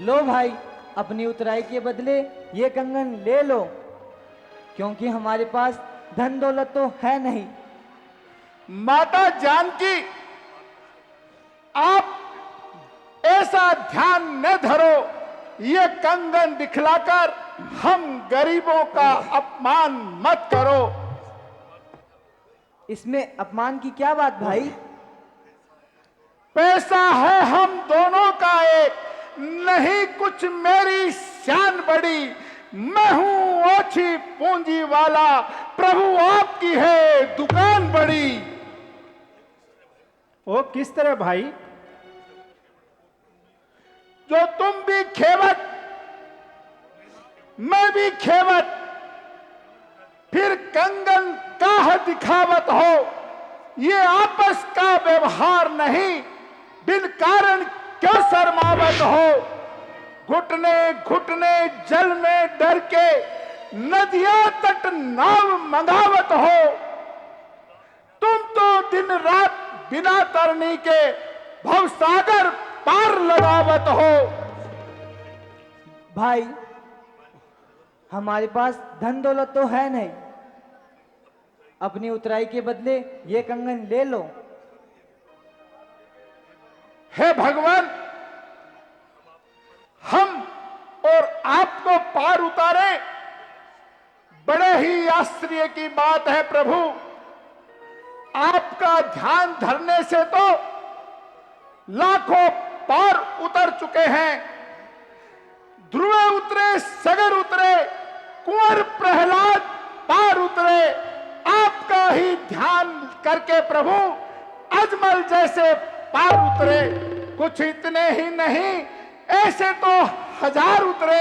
लो भाई, अपनी उतराई के बदले ये कंगन ले लो, क्योंकि हमारे पास धन दौलत तो है नहीं। माता जानकी, आप ऐसा ध्यान न धरो, ये कंगन दिखलाकर हम गरीबों का अपमान मत करो। इसमें अपमान की क्या बात भाई? पैसा है हम दोनों का एक, नहीं कुछ मेरी शान बड़ी। मैं हूं ओछी पूंजी वाला, प्रभु आपकी है दुकान बड़ी। वो किस तरह भाई? जो तुम भी खेवट, मैं भी खेवट, फिर कंगन का दिखावत हो। ये आपस का व्यवहार नहीं, बिन कारण क्यों शर्मावत हो। घुटने घुटने जल में डर के नदियां तट नाव मंगावत हो। तुम तो दिन रात बिना तरनी के भवसागर पार लगावत हो। भाई, हमारे पास धन दौलत तो है नहीं, अपनी उतराई के बदले ये कंगन ले लो। हे भगवान, हम और आपको पार उतारे, बड़े ही आश्चर्य की बात है प्रभु। आपका ध्यान धरने से तो लाखों पार उतर चुके हैं। ध्रुवे उतरे, सगर उतरे, कुंवर प्रहलाद पार उतरे। आपका ही ध्यान करके प्रभु अजमल जैसे पार उतरे। कुछ इतने ही नहीं, ऐसे तो हजार उतरे,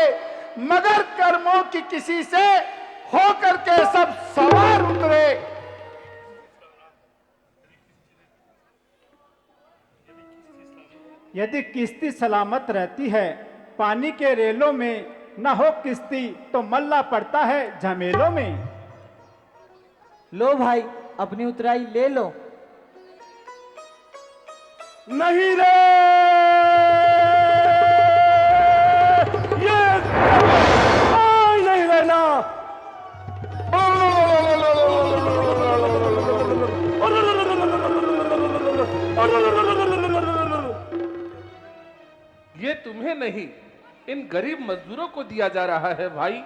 मगर कर्मों की किसी से होकर के सब सवार उतरे। यदि किश्ती सलामत रहती है, पानी के रेलों में न हो किश्ती तो मल्ला पड़ता है झमेलों में। लो भाई, अपनी उतराई ले लो। नहीं रे, ये नहीं रहना। ये तुम्हें नहीं, इन गरीब मजदूरों को दिया जा रहा है भाई।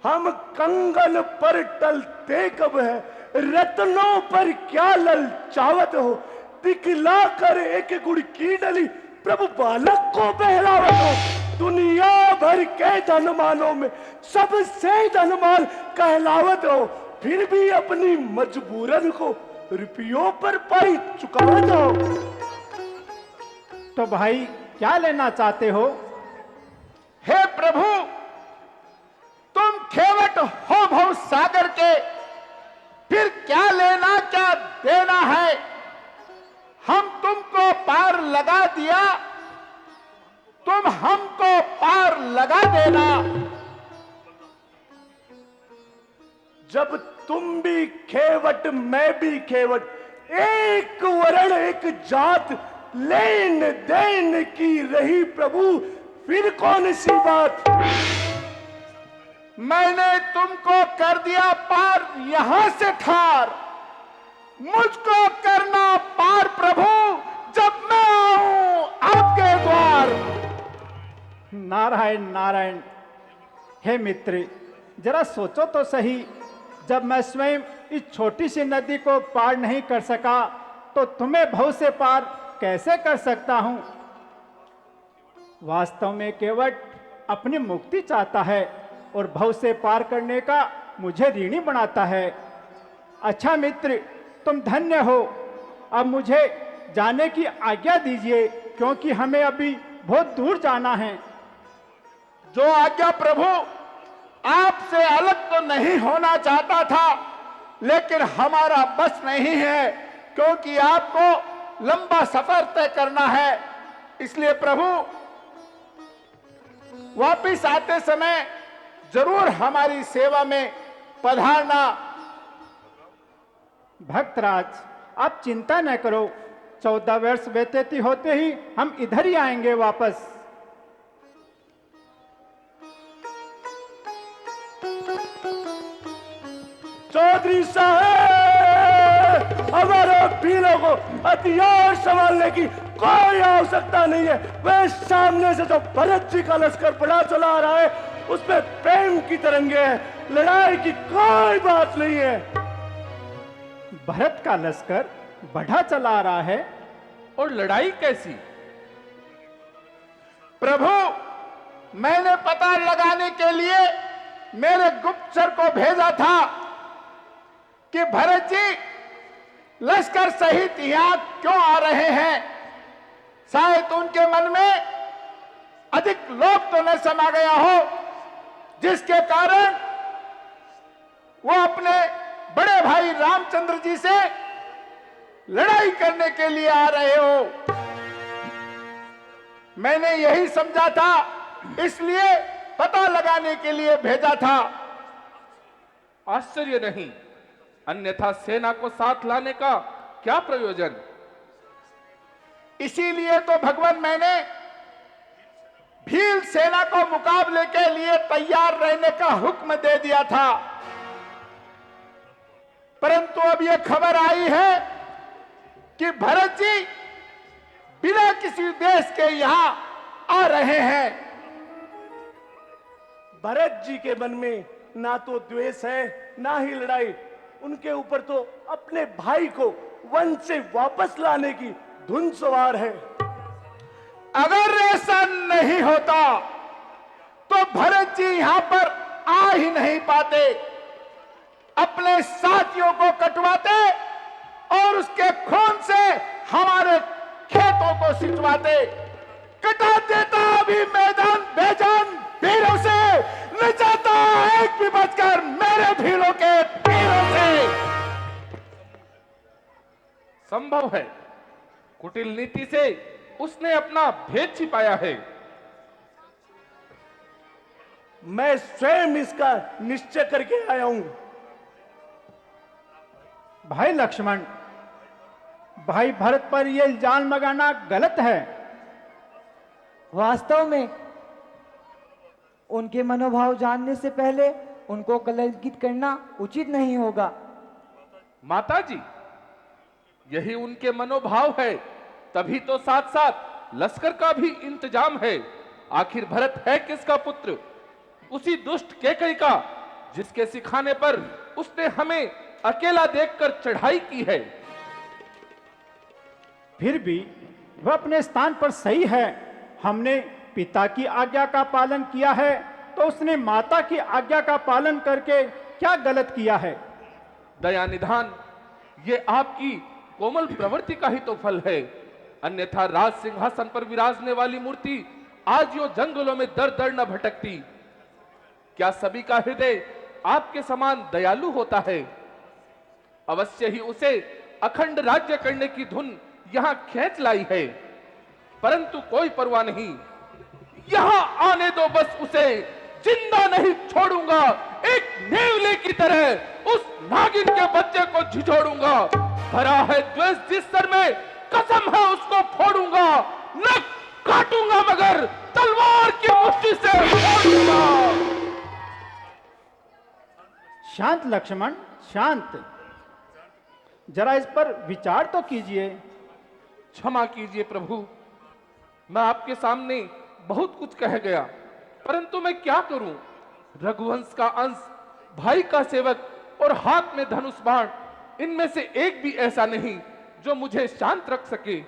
हम कंगन पर टलते कब है, रत्नों पर क्या ललचावत हो। दिखला कर एक गुड़ की डली, प्रभु बालक को बहलावत हो। दुनिया भर के धनमानों में सबसे धनवान कहलावत हो, फिर भी अपनी मजबूरन को रुपयों पर पाई चुकावत हो। तो भाई क्या लेना चाहते हो? हे प्रभु, तुम खेवट हो भव सागर के, फिर क्या लेना क्या देना है। हम तुमको पार लगा दिया, तुम हमको पार लगा देना। जब तुम भी खेवट मैं भी खेवट, एक वर्ण एक जात, लेन देन की रही प्रभु, फिर कौन सी बात। मैंने तुमको कर दिया पार यहां से ठार, मुझको करना पार प्रभु जब मैं आऊं आपके द्वार। नारायण नारायण। हे मित्र, जरा सोचो तो सही, जब मैं स्वयं इस छोटी सी नदी को पार नहीं कर सका, तो तुम्हें भव से पार कैसे कर सकता हूं। वास्तव में केवट अपनी मुक्ति चाहता है और भव से पार करने का मुझे ऋणी बनाता है। अच्छा मित्र, तुम धन्य हो। अब मुझे जाने की आज्ञा दीजिए, क्योंकि हमें अभी बहुत दूर जाना है। जो आज्ञा प्रभु, आपसे अलग तो नहीं होना चाहता था, लेकिन हमारा बस नहीं है, क्योंकि आपको लंबा सफर तय करना है। इसलिए प्रभु, वापिस आते समय जरूर हमारी सेवा में पधारना। भक्तराज, आप चिंता न करो, 14 वर्ष व्यतीत होते ही हम इधर ही आएंगे वापस। चौधरी साहब, हमारे भीलों को हथियार संभालने की कोई आवश्यकता नहीं है। वह सामने से जो भरत जी का लश्कर बड़ा चला रहा है उसमें प्रेम की तरंगे हैं, लड़ाई की कोई बात नहीं है। भरत का लश्कर बढ़ा चला रहा है और लड़ाई कैसी? प्रभु, मैंने पता लगाने के लिए मेरे गुप्तचर को भेजा था कि भरत जी लश्कर सहित यहां क्यों आ रहे हैं। शायद उनके मन में अधिक लोभ तो न समा गया हो, जिसके कारण वो अपने बड़े भाई रामचंद्र जी से लड़ाई करने के लिए आ रहे हो। मैंने यही समझा था, इसलिए पता लगाने के लिए भेजा था। आश्चर्य नहीं, अन्यथा सेना को साथ लाने का क्या प्रयोजन? इसीलिए तो भगवान मैंने भील सेना को मुकाबले के लिए तैयार रहने का हुक्म दे दिया था, परंतु अब यह खबर आई है कि भरत जी बिना किसी देश के यहां आ रहे हैं। भरत जी के मन में ना तो द्वेष है ना ही लड़ाई, उनके ऊपर तो अपने भाई को वन से वापस लाने की धुन सवार है। अगर ऐसा नहीं होता तो भरत जी यहां पर आ ही नहीं पाते, अपने साथियों को कटवाते और उसके खून से हमारे खेतों को सिंचवाते। कटा देता अभी मैदान बेजान वीरों से, न जाता एक भी बचकर मेरे भीलों के तीरों से। संभव है, कुटिल नीति से उसने अपना भेद छिपाया है। मैं स्वयं इसका निश्चय करके आया हूं। भाई लक्ष्मण, भाई भरत पर यह इल्जाम लगाना गलत है। वास्तव में उनके मनोभाव जानने से पहले उनको कलंकित करना उचित नहीं होगा। माता जी, यही उनके मनोभाव है, तभी तो साथ साथ लश्कर का भी इंतजाम है। आखिर भरत है किसका पुत्र? उसी दुष्ट केकई का, जिसके सिखाने पर उसने हमें अकेला देखकर चढ़ाई की है। फिर भी वह अपने स्थान पर सही है। हमने पिता की आज्ञा का पालन किया है, तो उसने माता की आज्ञा का पालन करके क्या गलत किया है? दया निधान, ये आपकी कोमल प्रवृत्ति का ही तो फल है। अन्यथा राज सिंहासन पर विराजने वाली मूर्ति आज यो जंगलों में दर दर न भटकती। क्या सभी का हृदय आपके समान दयालु होता है? अवश्य ही उसे अखंड राज्य करने की धुन यहां खींच लाई है, परंतु कोई परवाह नहीं। यहां आने दो बस उसे, जिंदा नहीं छोड़ूंगा। एक नेवले की तरह उस नागिन के बच्चे को झिझोड़ूंगा। भरा है द्वेष जिस सर में, कसम है उसको फोड़ूंगा। न काटूंगा मगर तलवार की मुट्ठी से फोड़ूंगा। शांत लक्ष्मण, शांत। जरा इस पर विचार तो कीजिए। क्षमा कीजिए प्रभु, मैं आपके सामने बहुत कुछ कह गया, परंतु मैं क्या करूं? रघुवंश का अंश, भाई का सेवक और हाथ में धनुष बाण, इनमें से एक भी ऐसा नहीं जो मुझे शांत रख सके।